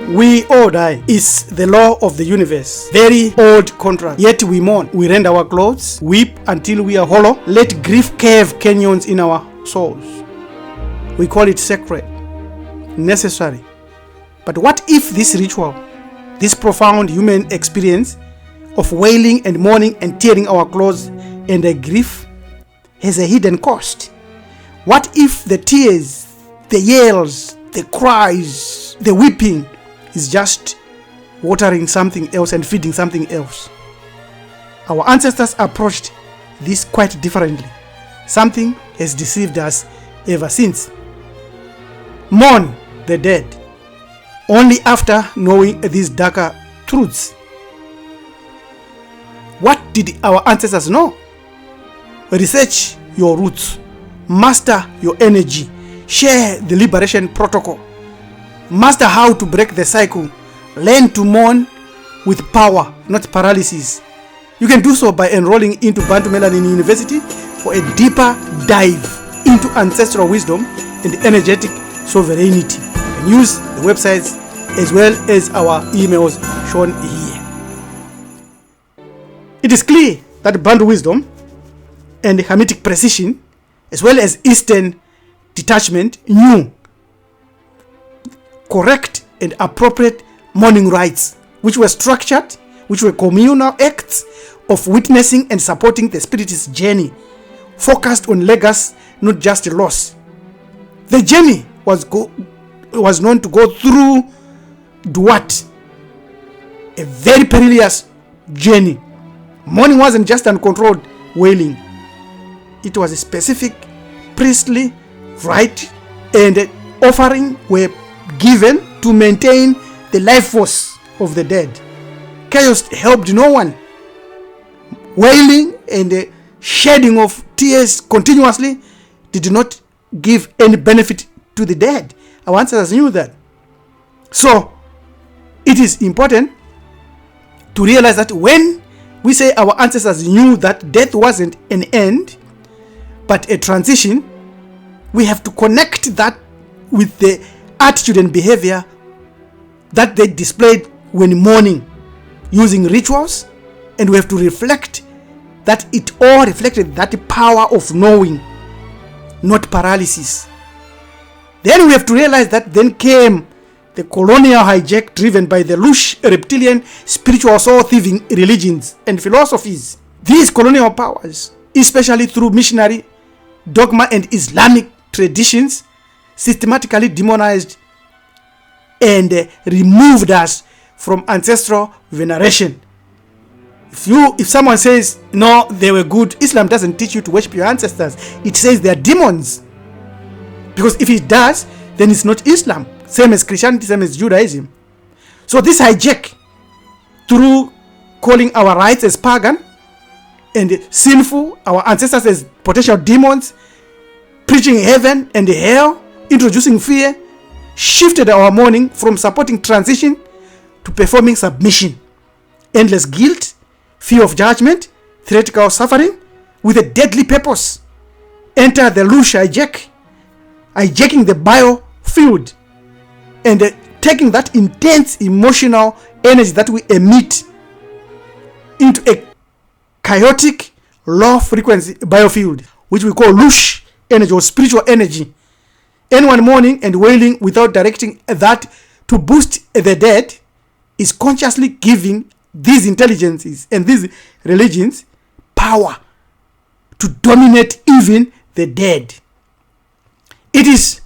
We all die. It's the law of the universe. Very old contract. Yet we mourn. We rend our clothes, weep until we are hollow. Let grief cave canyons in our souls. We call it sacred, necessary. But what if this ritual, this profound human experience of wailing and mourning and tearing our clothes and the grief has a hidden cost? What if the tears, the yells, the cries, the weeping is just watering something else and feeding something else? Our ancestors approached this quite differently. Something has deceived us ever since. Mourn the dead only after knowing these darker truths. What did our ancestors know? Research your roots, master your energy, share the liberation protocol, master how to break the cycle, learn to mourn with power, not paralysis. You can do so by enrolling into Bantu Melanin University for a deeper dive into ancestral wisdom and energetic sovereignty. You can use the websites as well as our emails shown here. It is clear that Bantu wisdom and Hamitic precision, as well as Eastern detachment, knew correct and appropriate mourning rites, which were structured, which were communal acts of witnessing and supporting the spirit's journey, focused on legacy, not just loss. The journey was known to go through Duat, a very perilous journey. Mourning wasn't just uncontrolled wailing. It was a specific priestly rite and offering were given to maintain the life force of the dead. Chaos helped no one. Wailing and shedding of tears continuously did not give any benefit to the dead. Our ancestors knew that. So it is important to realize that when we say our ancestors knew that death wasn't an end but a transition, we have to connect that with the attitude and behavior that they displayed when mourning, using rituals, and we have to reflect that it all reflected that power of knowing, not paralysis. Then we have to realize that then came the colonial hijack driven by the lush reptilian spiritual soul thieving religions and philosophies. These colonial powers, especially through missionary dogma and Islamic traditions, systematically demonized and removed us from ancestral veneration. If someone says, no, they were good, Islam doesn't teach you to worship your ancestors. It says they are demons. Because if it does, then it's not Islam. Same as Christianity, same as Judaism. So this hijack, through calling our rites as pagan and sinful, our ancestors as potential demons, preaching heaven and hell, introducing fear, shifted our mourning from supporting transition to performing submission. Endless guilt, fear of judgment, theoretical suffering, with a deadly purpose. Enter the lush hijack, hijacking the biofield, and taking that intense emotional energy that we emit into a chaotic, low frequency biofield, which we call lush energy or spiritual energy. Anyone mourning and wailing without directing that to boost the dead is consciously giving these intelligences and these religions power to dominate even the dead. It is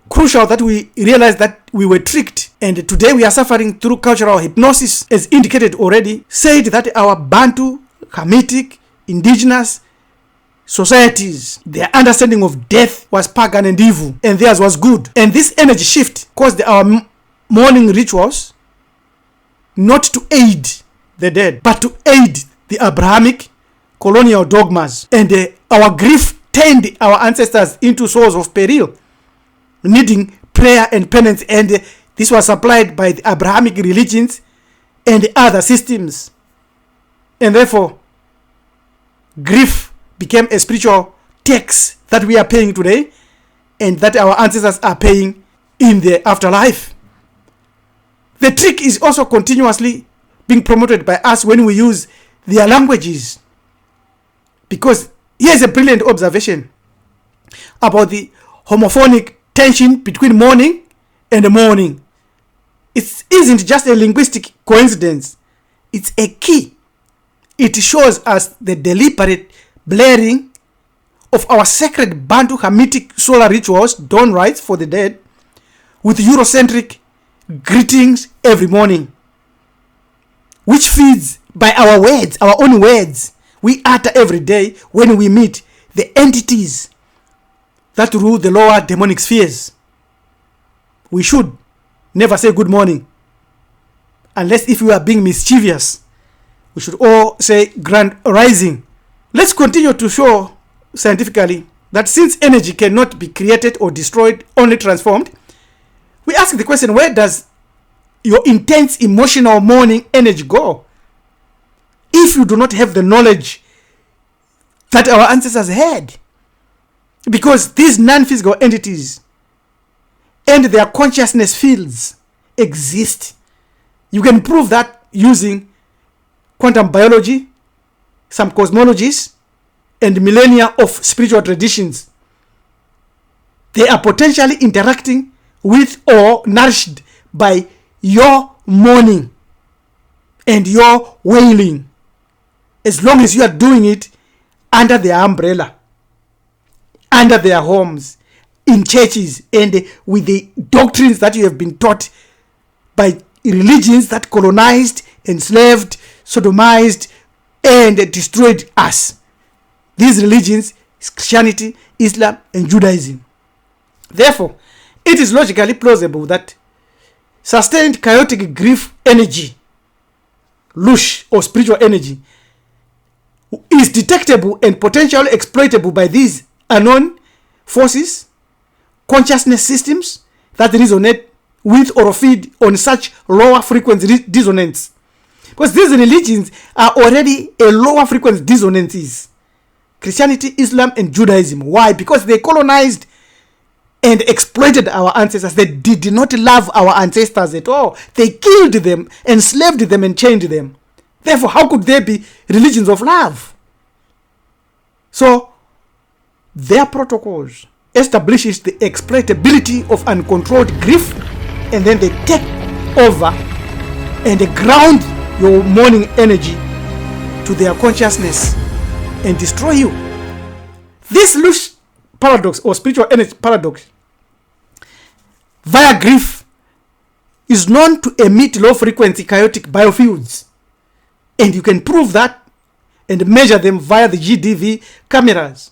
crucial that we realize that we were tricked, and today we are suffering through cultural hypnosis, as indicated already, said that our Bantu, Hamitic, indigenous societies, their understanding of death was pagan and evil, and theirs was good. And this energy shift caused our mourning rituals not to aid the dead, but to aid the Abrahamic colonial dogmas. And our grief turned our ancestors into souls of peril, needing prayer and penance, and this was supplied by the Abrahamic religions and other systems. And therefore, grief became a spiritual tax that we are paying today and that our ancestors are paying in the afterlife. The trick is also continuously being promoted by us when we use their languages. Because here's a brilliant observation about the homophonic tension between morning and morning. It isn't just a linguistic coincidence. It's a key. It shows us the deliberate blurring of our sacred Bantu Hamitic solar rituals, dawn rites for the dead, with Eurocentric greetings every morning, which feeds by our words, our own words, we utter every day when we meet the entities that rule the lower demonic spheres. We should never say good morning, unless if we are being mischievous. We should all say grand rising. Let's continue to show scientifically that since energy cannot be created or destroyed, only transformed, we ask the question, where does your intense emotional morning energy go if you do not have the knowledge that our ancestors had? Because these non-physical entities and their consciousness fields exist. You can prove that using quantum biology, some cosmologies, and millennia of spiritual traditions. They are potentially interacting with or nourished by your mourning and your wailing, as long as you are doing it under their umbrella, under their homes, in churches, and with the doctrines that you have been taught by religions that colonized, enslaved, sodomized, and destroyed us. These religions is Christianity, Islam, and Judaism. Therefore, it is logically plausible that sustained chaotic grief energy, lush or spiritual energy, is detectable and potentially exploitable by these unknown forces, consciousness systems that resonate with or feed on such lower frequency dissonance. Because these religions are already a lower frequency dissonances. Christianity, Islam, and Judaism. Why? Because they colonized and exploited our ancestors. They did not love our ancestors at all. They killed them, enslaved them, and chained them. Therefore, how could they be religions of love? So, their protocols establishes the exploitability of uncontrolled grief, and then they take over and they ground your morning energy to their consciousness and destroy you. This loose paradox or spiritual energy paradox via grief is known to emit low frequency chaotic biofields, and you can prove that and measure them via the GDV cameras.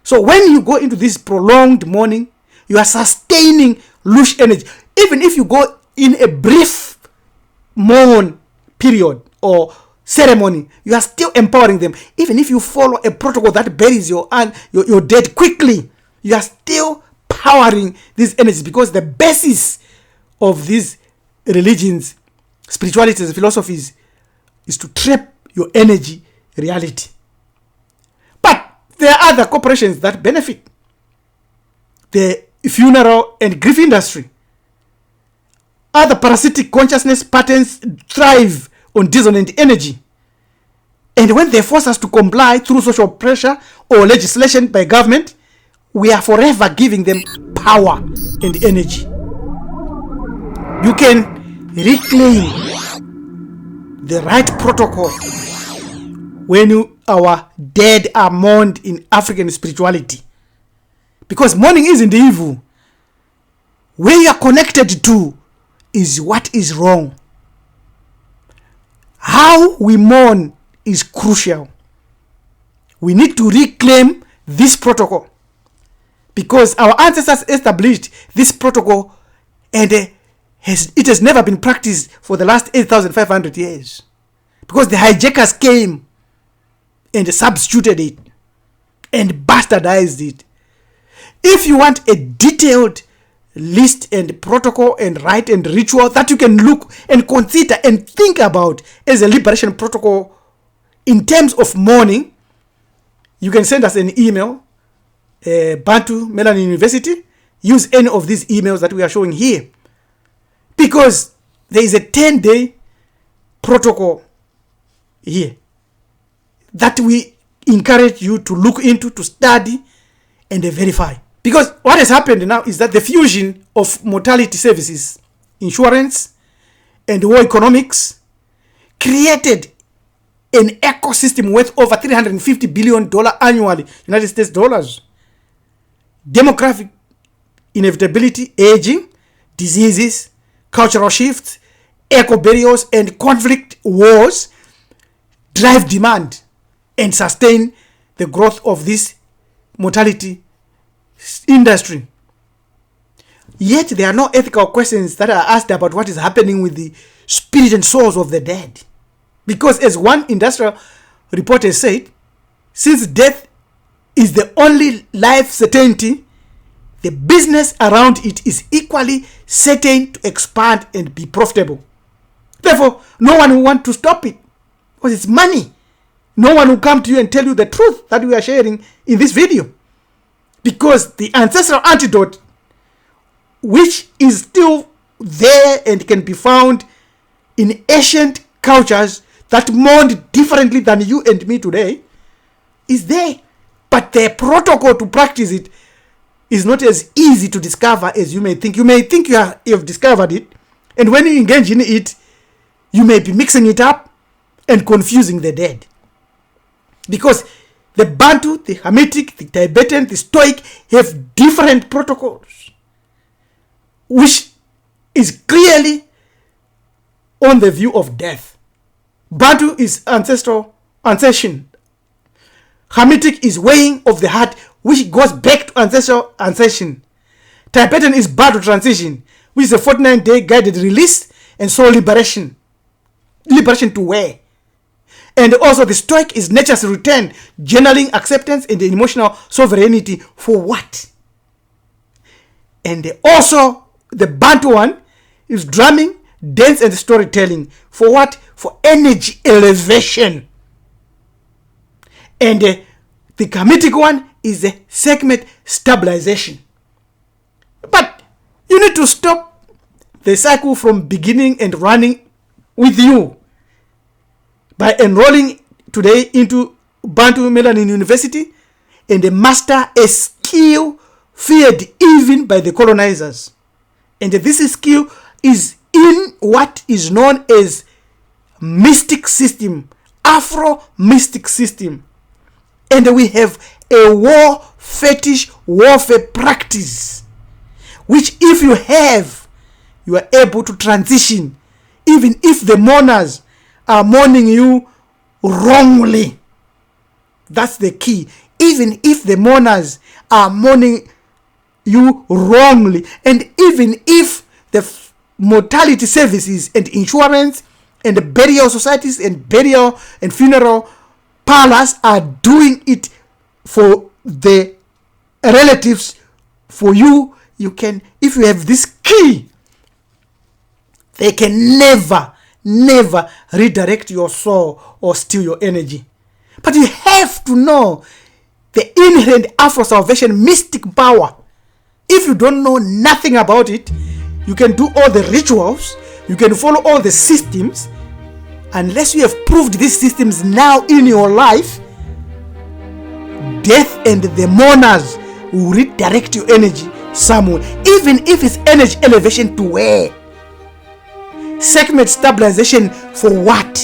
So when you go into this prolonged mourning, you are sustaining loose energy. Even if you go in a brief mourn period or ceremony, you are still empowering them. Even if you follow a protocol that buries your dead quickly, you are still powering these energies, because the basis of these religions, spiritualities, and philosophies is to trap your energy reality. But there are other corporations that benefit. The funeral and grief industry. Other parasitic consciousness patterns thrive on dissonant energy. And when they force us to comply through social pressure or legislation by government, we are forever giving them power and energy. You can reclaim the right protocol when our dead are mourned in African spirituality. Because mourning isn't evil. Where you are connected to is what is wrong. How we mourn is crucial. We need to reclaim this protocol, because our ancestors established this protocol, and it has never been practiced for the last 8,500 years, because the hijackers came and substituted it and bastardized it. If you want a detailed list and protocol and rite and ritual that you can look and consider and think about as a liberation protocol in terms of mourning, you can send us an email, Bantu Melanin University. Use any of these emails that we are showing here, because there is a 10-day protocol here that we encourage you to look into, to study, and verify. Because what has happened now is that the fusion of mortality services, insurance, and war economics created an ecosystem worth over $350 billion annually, United States dollars. Demographic inevitability, aging, diseases, cultural shifts, eco-barriers, and conflict wars drive demand and sustain the growth of this mortality industry. Yet there are no ethical questions that are asked about what is happening with the spirit and souls of the dead. Because as one industrial reporter said, since death is the only life certainty, the business around it is equally certain to expand and be profitable. Therefore, no one will want to stop it because it's money. No one will come to you and tell you the truth that we are sharing in this video. Because the ancestral antidote, which is still there and can be found in ancient cultures that mourned differently than you and me today, is there. But the protocol to practice it is not as easy to discover as you may think. You may think you have discovered it, and when you engage in it, you may be mixing it up and confusing the dead. Because the Bantu, the Hamitic, the Tibetan, the Stoic have different protocols, which is clearly on the view of death. Bantu is ancestral ancestration. Hamitic is weighing of the heart, which goes back to ancestral ancestration. Tibetan is Bantu transition, which is a 49-day guided release and soul liberation. Liberation to where? And also the Stoic is nature's return, journaling, acceptance, and emotional sovereignty for what? And also the Bantu one is drumming, dance, and storytelling. For what? For energy elevation. And the Hamitic one is the segment stabilization. But you need to stop the cycle from beginning and running with you by enrolling today into Bantu Melanin University and master a skill feared even by the colonizers. And this skill is in what is known as mystic system, Afro mystic system. And we have a war fetish warfare practice, which if you have, you are able to transition, even if the mourners are mourning you wrongly. That's the key. Even if the mourners are mourning you wrongly, and even if the mortality services and insurance and the burial societies and burial and funeral parlors are doing it for the relatives, for you, you can, if you have this key, they can never redirect your soul or steal your energy. But you have to know the inherent Afro salvation mystic power. If you don't know nothing about it, you can do all the rituals, you can follow all the systems. Unless you have proved these systems now in your life, death and the mourners will redirect your energy somewhere. Even if it's energy elevation to where? Segment stabilization for what?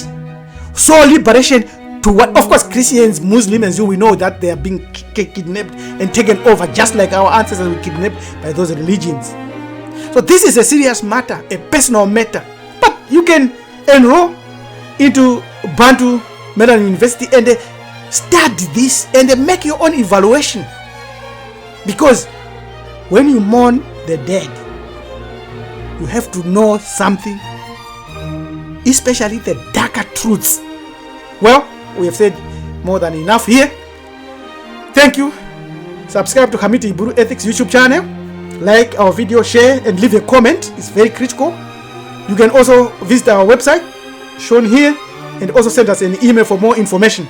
Soul liberation to what? Of course, Christians, Muslims, we know that they are being kidnapped and taken over, just like our ancestors were kidnapped by those religions. So this is a serious matter, a personal matter. But you can enroll into Bantu Melanin University and study this and make your own evaluation. Because when you mourn the dead, you have to know something, especially the darker truths. Well, we have said more than enough here. Thank you. Subscribe to Hamiti Iburu Ethics YouTube channel. Like our video, share, and leave a comment. It's very critical. You can also visit our website shown here and also send us an email for more information.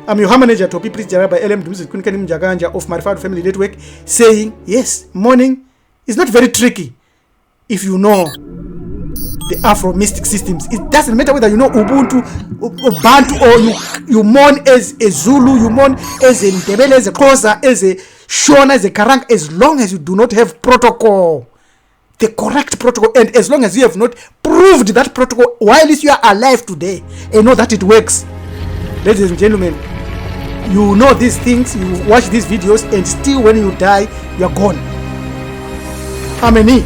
I'm your manager, Topi Prince Jaraba LM Mjaganja of Maarifado Family Network, saying yes, mourning is not very tricky if you know the Afro mystic systems. It doesn't matter whether you know Ubuntu, Bantu, or you mourn as a Zulu, you mourn as a Ndebele, as a Xhosa, as a Shona, as a Karang, as long as you do not have protocol, the correct protocol, and as long as you have not proved that protocol while you are alive today and know that it works. Ladies and gentlemen, you know these things, you watch these videos, and still when you die, you are gone. How many?